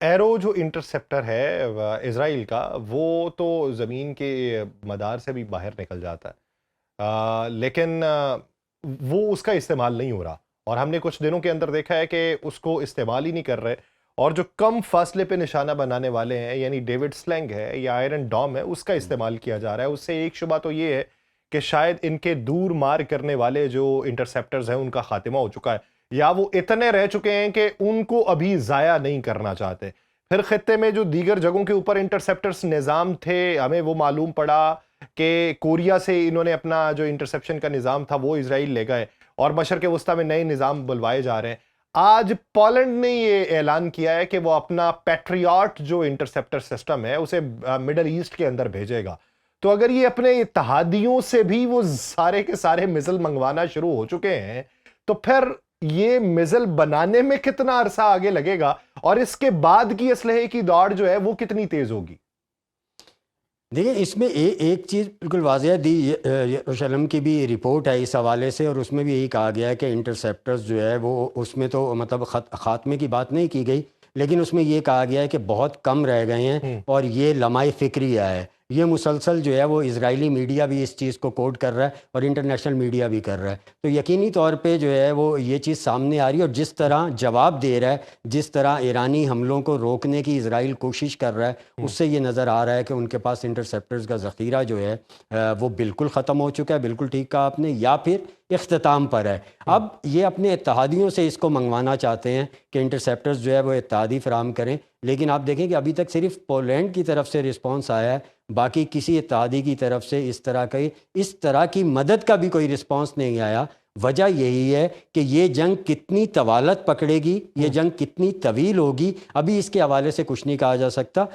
Arrow جو انٹرسیپٹر ہے اسرائیل کا، وہ تو زمین کے مدار سے بھی باہر نکل جاتا ہے، لیکن وہ اس کا استعمال نہیں ہو رہا، اور ہم نے کچھ دنوں کے اندر دیکھا ہے کہ اس کو استعمال ہی نہیں کر رہے، اور جو کم فاصلے پہ نشانہ بنانے والے ہیں، یعنی ڈیوڈ سلنگ ہے یا آئرن ڈوم ہے، اس کا استعمال کیا جا رہا ہے۔ اس سے ایک شبہ تو یہ ہے کہ شاید ان کے دور مار کرنے والے جو انٹرسیپٹرز ہیں ان کا خاتمہ ہو چکا ہے، یا وہ اتنے رہ چکے ہیں کہ ان کو ابھی ضائع نہیں کرنا چاہتے۔ پھر خطے میں جو دیگر جگہوں کے اوپر انٹرسیپٹرز نظام تھے، ہمیں وہ معلوم پڑا کہ کوریا سے انہوں نے اپنا جو انٹرسیپشن کا نظام تھا وہ اسرائیل لے گئے، اور مشرق وسطیٰ میں نئے نظام بلوائے جا رہے ہیں۔ آج پولینڈ نے یہ اعلان کیا ہے کہ وہ اپنا پیٹریاٹ جو انٹرسیپٹر سسٹم ہے اسے مڈل ایسٹ کے اندر بھیجے گا۔ تو اگر یہ اپنے اتحادیوں سے بھی وہ سارے کے سارے میزل منگوانا شروع ہو چکے ہیں، تو پھر یہ میزل بنانے میں کتنا عرصہ آگے لگے گا، اور اس کے بعد کی اسلحے کی دوڑ جو ہے وہ کتنی تیز ہوگی؟ دیکھیں، اس میں ایک چیز بالکل واضح ہے، دی یروشلم کی بھی رپورٹ ہے اس حوالے سے، اور اس میں بھی یہی کہا گیا ہے کہ انٹرسیپٹرز جو ہے وہ اس میں تو مطلب خاتمے کی بات نہیں کی گئی، لیکن اس میں یہ کہا گیا ہے کہ بہت کم رہ گئے ہیں، اور یہ لمحہ فکریہ ہے۔ یہ مسلسل جو ہے وہ اسرائیلی میڈیا بھی اس چیز کو کوٹ کر رہا ہے، اور انٹرنیشنل میڈیا بھی کر رہا ہے، تو یقینی طور پہ جو ہے وہ یہ چیز سامنے آ رہی ہے، اور جس طرح جواب دے رہا ہے، جس طرح ایرانی حملوں کو روکنے کی اسرائیل کوشش کر رہا ہے، اس سے یہ نظر آ رہا ہے کہ ان کے پاس انٹرسیپٹرز کا ذخیرہ جو ہے وہ بالکل ختم ہو چکا ہے۔ بالکل ٹھیک کہا آپ نے، یا پھر اختتام پر ہے۔ اب یہ اپنے اتحادیوں سے اس کو منگوانا چاہتے ہیں کہ انٹرسیپٹرز جو ہے وہ اتحادی فراہم کریں، لیکن آپ دیکھیں کہ ابھی تک صرف پولینڈ کی طرف سے رسپانس آیا ہے، باقی کسی اتحادی کی طرف سے اس طرح کی مدد کا بھی کوئی رسپانس نہیں آیا۔ وجہ یہی ہے کہ یہ جنگ کتنی طوالت پکڑے گی، یہ جنگ کتنی طویل ہوگی، ابھی اس کے حوالے سے کچھ نہیں کہا جا سکتا۔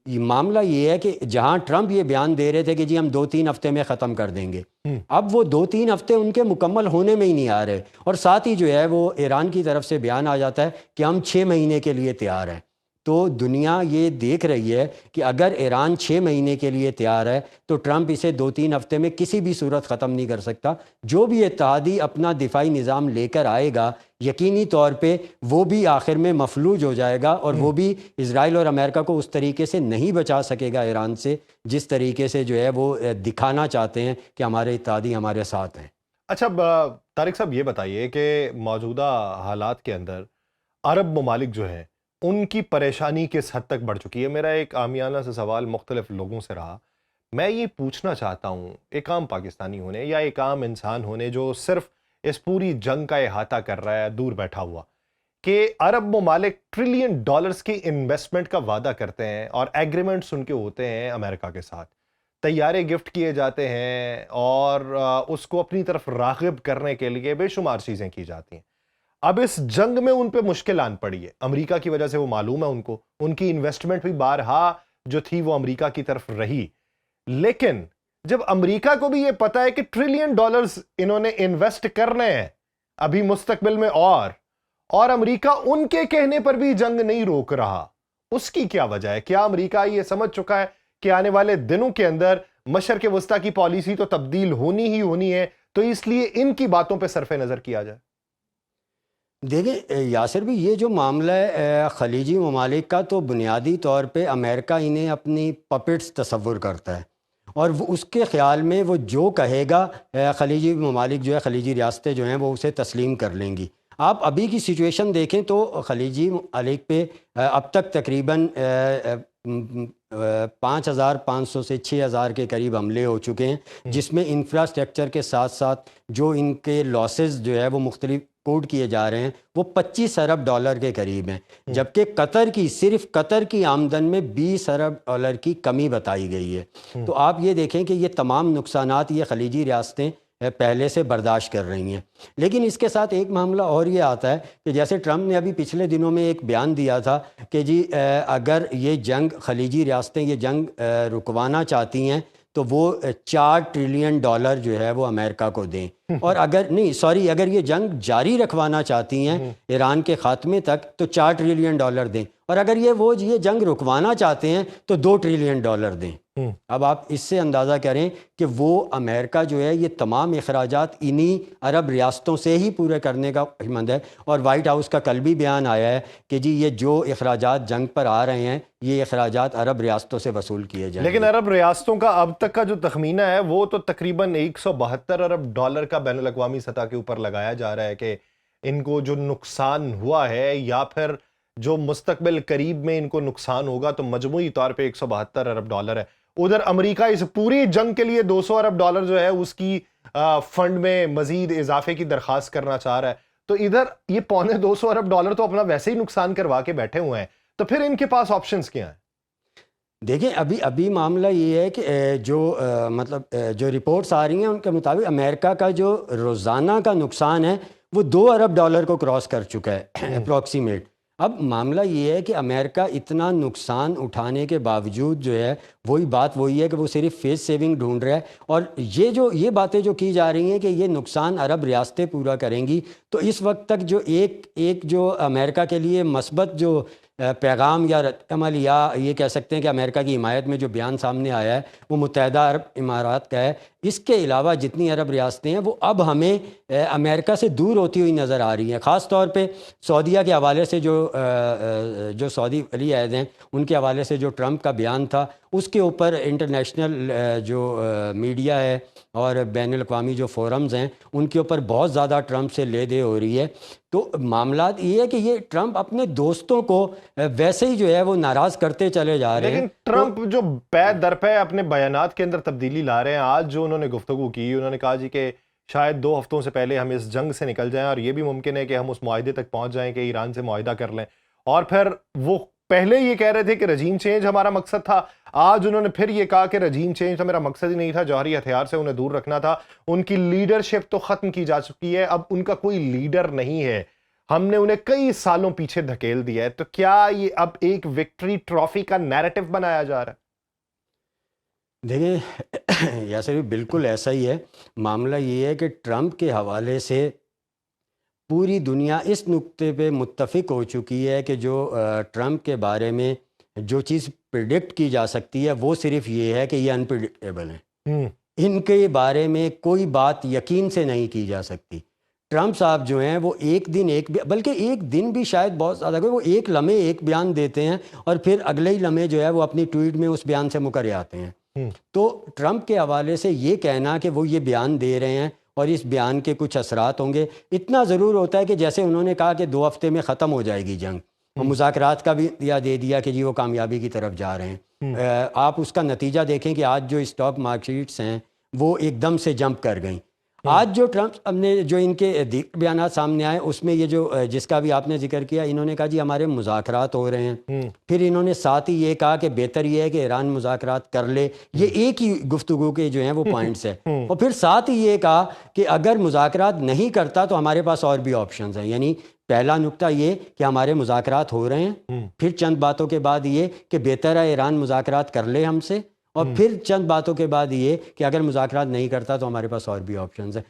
معاملہ یہ ہے کہ جہاں ٹرمپ یہ بیان دے رہے تھے کہ جی ہم 2-3 ہفتے میں ختم کر دیں گے، اب وہ 2-3 ہفتے ان کے مکمل ہونے میں ہی نہیں آ رہے، اور ساتھ ہی جو ہے وہ ایران کی طرف سے بیان آ جاتا ہے کہ ہم 6 مہینے کے لیے تیار ہیں۔ تو دنیا یہ دیکھ رہی ہے کہ اگر ایران 6 مہینے کے لیے تیار ہے تو ٹرمپ اسے 2-3 ہفتے میں کسی بھی صورت ختم نہیں کر سکتا۔ جو بھی اتحادی اپنا دفاعی نظام لے کر آئے گا، یقینی طور پہ وہ بھی آخر میں مفلوج ہو جائے گا، اور وہ بھی اسرائیل اور امریکہ کو اس طریقے سے نہیں بچا سکے گا ایران سے، جس طریقے سے جو ہے وہ دکھانا چاہتے ہیں کہ ہمارے اتحادی ہمارے ساتھ ہیں۔ اچھا، طارق صاحب یہ بتائیے کہ موجودہ حالات کے اندر عرب ممالک جو ہیں ان کی پریشانی کس حد تک بڑھ چکی ہے؟ میرا ایک عامیانہ سے سوال مختلف لوگوں سے رہا، میں یہ پوچھنا چاہتا ہوں ایک عام پاکستانی ہونے یا ایک عام انسان ہونے جو صرف اس پوری جنگ کا احاطہ کر رہا ہے دور بیٹھا ہوا، کہ عرب ممالک ٹریلین ڈالرز کی انویسٹمنٹ کا وعدہ کرتے ہیں، اور ایگریمنٹس ان کے ہوتے ہیں امریکہ کے ساتھ، طیارے گفٹ کیے جاتے ہیں، اور اس کو اپنی طرف راغب کرنے کے لیے بے شمار چیزیں کی جاتی ہیں۔ اب اس جنگ میں ان پہ مشکل آن پڑی ہے امریکہ کی وجہ سے، وہ معلوم ہے ان کی انویسٹمنٹ بھی بارہا جو تھی وہ امریکہ کی طرف رہی، لیکن جب امریکہ کو بھی یہ پتا ہے کہ ٹریلین ڈالرز انہوں نے انویسٹ کرنے ہیں ابھی مستقبل میں، اور امریکہ ان کے کہنے پر بھی جنگ نہیں روک رہا، اس کی کیا وجہ ہے؟ کیا امریکہ یہ سمجھ چکا ہے کہ آنے والے دنوں کے اندر مشرق وسطیٰ کی پالیسی تو تبدیل ہونی ہی ہونی ہے، تو اس لیے ان کی باتوں پہ صرف نظر کیا جائے؟ دیکھیں یاسر بھی، یہ جو معاملہ ہے خلیجی ممالک کا، تو بنیادی طور پہ امریکہ انہیں اپنی پپٹس تصور کرتا ہے، اور وہ اس کے خیال میں وہ جو کہے گا خلیجی ممالک جو ہے، خلیجی ریاستیں جو ہیں وہ اسے تسلیم کر لیں گی۔ آپ ابھی کی سچویشن دیکھیں تو خلیجی ممالک پہ اب تک تقریباً 5,500 سے 6,000 کے قریب حملے ہو چکے ہیں، جس میں انفراسٹرکچر کے ساتھ ساتھ جو ان کے لاسز جو ہے وہ مختلف کوڈ کیے جا رہے ہیں وہ 25 ارب ڈالر کے قریب ہیں، جبکہ صرف قطر کی آمدن میں 20 ارب ڈالر کی کمی بتائی گئی ہے۔ تو آپ یہ دیکھیں کہ یہ تمام نقصانات یہ خلیجی ریاستیں پہلے سے برداشت کر رہی ہیں، لیکن اس کے ساتھ ایک معاملہ اور یہ آتا ہے کہ جیسے ٹرمپ نے ابھی پچھلے دنوں میں ایک بیان دیا تھا کہ جی اگر یہ جنگ خلیجی ریاستیں یہ جنگ رکوانا چاہتی ہیں تو وہ 4 ٹریلین ڈالر جو ہے وہ امریکہ کو دیں۔ اور اگر یہ جنگ جاری رکھوانا چاہتی ہیں ایران کے خاتمے تک تو $4 ٹریلین دیں، اور اگر یہ جنگ رکوانا چاہتے ہیں تو $2 ٹریلین دیں۔ اب آپ اس سے اندازہ کریں کہ وہ امریکہ جو ہے یہ تمام اخراجات انہی عرب ریاستوں سے ہی پورے کرنے کا مند ہے، اور وائٹ ہاؤس کا کل بھی بیان آیا ہے کہ جی یہ جو اخراجات جنگ پر آ رہے ہیں یہ اخراجات عرب ریاستوں سے وصول کیے جائیں گے۔ لیکن عرب ریاستوں کا اب تک کا جو تخمینہ ہے وہ تو تقریباً $172 ارب کا بین الاقوامی سطح کے اوپر لگایا جا رہا ہے کہ ان کو جو نقصان ہوا ہے یا پھر جو مستقبل قریب میں ان کو نقصان ہوگا تو مجموعی طور پہ $172 ارب ہے۔ ادھر امریکہ اس پوری جنگ کے لیے $200 ارب جو ہے اس کی فنڈ میں مزید اضافے کی درخواست کرنا چاہ رہا ہے، تو ادھر یہ $250 ارب تو اپنا ویسے ہی نقصان کروا کے بیٹھے ہوئے ہیں، تو پھر ان کے پاس آپشنز کیا ہیں؟ دیکھیں ابھی معاملہ یہ ہے کہ جو رپورٹس آ رہی ہیں ان کے مطابق امریکہ کا جو روزانہ کا نقصان ہے وہ $2 ارب کو کراس کر چکا ہے اپروکسیمیٹ۔ اب معاملہ یہ ہے کہ امریکہ اتنا نقصان اٹھانے کے باوجود جو ہے وہی ہے کہ وہ صرف فیس سیونگ ڈھونڈ رہا ہے، اور یہ باتیں جو کی جا رہی ہیں کہ یہ نقصان عرب ریاستیں پورا کریں گی، تو اس وقت تک جو ایک جو امریکہ کے لیے مثبت جو پیغام یا رد عمل یا یہ کہہ سکتے ہیں کہ امریکہ کی حمایت میں جو بیان سامنے آیا ہے وہ متحدہ عرب امارات کا ہے۔ اس کے علاوہ جتنی عرب ریاستیں ہیں وہ اب ہمیں امریکہ سے دور ہوتی ہوئی نظر آ رہی ہیں، خاص طور پہ سعودیہ کے حوالے سے جو سعودی ولی عہد ہیں ان کے حوالے سے جو ٹرمپ کا بیان تھا اس کے اوپر انٹرنیشنل جو میڈیا ہے اور بین الاقوامی جو فورمز ہیں ان کے اوپر بہت زیادہ ٹرمپ سے لے دے ہو رہی ہے۔ تو معاملات یہ ہے کہ یہ ٹرمپ اپنے دوستوں کو ویسے ہی جو ہے وہ ناراض کرتے چلے جا رہے ہیں۔ لیکن ٹرمپ جو پے در پے اپنے بیانات کے اندر تبدیلی لا رہے ہیں، آج جو انہوں نے گفتگو کی، انہوں نے کہا جی کہ شاید 2 ہفتوں سے پہلے ہم اس جنگ سے نکل جائیں اور یہ بھی ممکن ہے کہ ہم اس معاہدے تک پہنچ جائیں کہ ایران سے معاہدہ کر لیں، اور پھر وہ پہلے یہ کہہ رہے تھے کہ رجیم چینج ہمارا مقصد تھا، آج انہوں نے پھر یہ کہا کہ رجیم چینج تو میرا مقصد ہی نہیں تھا، جوہری ہتھیار سے انہیں دور رکھنا تھا، ان کی لیڈرشپ تو ختم کی جا چکی ہے، اب ان کا کوئی لیڈر نہیں ہے، ہم نے انہیں کئی سالوں پیچھے دھکیل دیا ہے۔ تو کیا یہ اب ایک وکٹری ٹرافی کا نیریٹو بنایا جا رہا ہے؟ دیکھیں یاسر بالکل ایسا ہی ہے۔ معاملہ یہ ہے کہ ٹرمپ کے حوالے سے پوری دنیا اس نقطے پہ متفق ہو چکی ہے کہ جو ٹرمپ کے بارے میں جو چیز پریڈکٹ کی جا سکتی ہے وہ صرف یہ ہے کہ یہ انپریڈکٹیبل ہیں، ان کے بارے میں کوئی بات یقین سے نہیں کی جا سکتی۔ ٹرمپ صاحب جو ہیں وہ ایک دن بھی شاید بہت زیادہ وہ ایک لمحے ایک بیان دیتے ہیں اور پھر اگلے ہی لمحے جو ہے وہ اپنی ٹویٹ میں اس بیان سے مکر آتے ہیں۔ تو ٹرمپ کے حوالے سے یہ کہنا کہ وہ یہ بیان دے رہے ہیں اور اس بیان کے کچھ اثرات ہوں گے، اتنا ضرور ہوتا ہے کہ جیسے انہوں نے کہا کہ 2 ہفتے میں ختم ہو جائے گی جنگ، اور مذاکرات کا بھی دے دیا کہ جی وہ کامیابی کی طرف جا رہے ہیں۔ آپ اس کا نتیجہ دیکھیں کہ آج جو اسٹاک مارکیٹس ہیں وہ ایک دم سے جمپ کر گئیں۔ آج جو ٹرمپ نے جو ان کے بیانات سامنے آئے اس میں یہ جو جس کا بھی آپ نے ذکر کیا، انہوں نے کہا جی ہمارے مذاکرات ہو رہے ہیں، پھر انہوں نے ساتھ ہی یہ کہا کہ بہتر یہ ہے کہ ایران مذاکرات کر لے، یہ ایک ہی گفتگو کے جو ہیں وہ پوائنٹس ہیں، اور پھر ساتھ ہی یہ کہا کہ اگر مذاکرات نہیں کرتا تو ہمارے پاس اور بھی آپشنز ہیں۔ یعنی پہلا نقطہ یہ کہ ہمارے مذاکرات ہو رہے ہیں، پھر چند باتوں کے بعد یہ کہ بہتر ہے ایران مذاکرات کر لے ہم سے، اور پھر چند باتوں کے بعد یہ کہ اگر مذاکرات نہیں کرتا تو ہمارے پاس اور بھی آپشنز ہیں۔